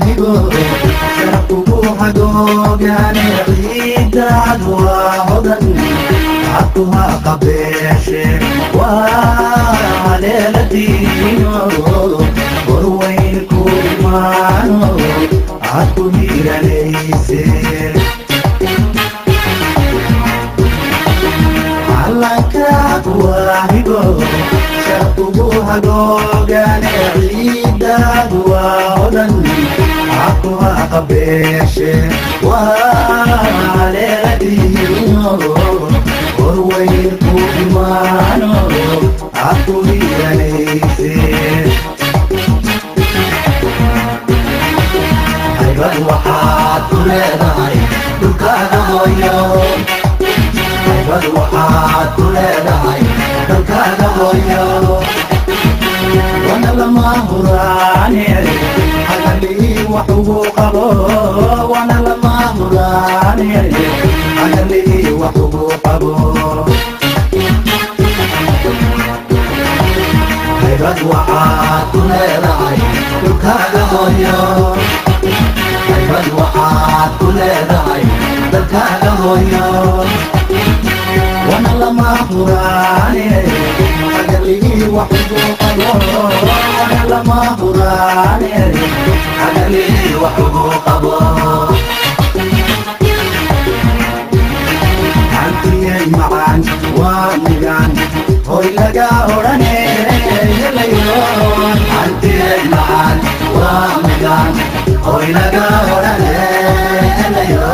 واهبو شرفه حدوق يعني عيد عدوى هدن عطوها قبيش وليلتي وروين كل مانو عطو هيرا ليسي علنك واهبو شرفه حدوق يعني عيد عدوى هدن عطوها قبيش وليلتي وروين كل مانو عطو هيرا ليسي هيبان waxaad ku leedahay dhulkaaga hooyo هيبان waxaad ku leedahay dhulkaaga hooyo wana lama huraane hagalii wax ugu qabo wana lama huraane hagalii wax ugu qabo هيبان waxaad ku leedahay dhulkaaga hooyo هيبان waxaad ku leedahay dalkaaga hooyo wana lama huraane hagalii wax ugu qabo wana lama huraane hagalii wax ugu qabo عندي معان ومجان هوي لقى وراني يليون عندي معان ومجان هوي لقى وراني يليون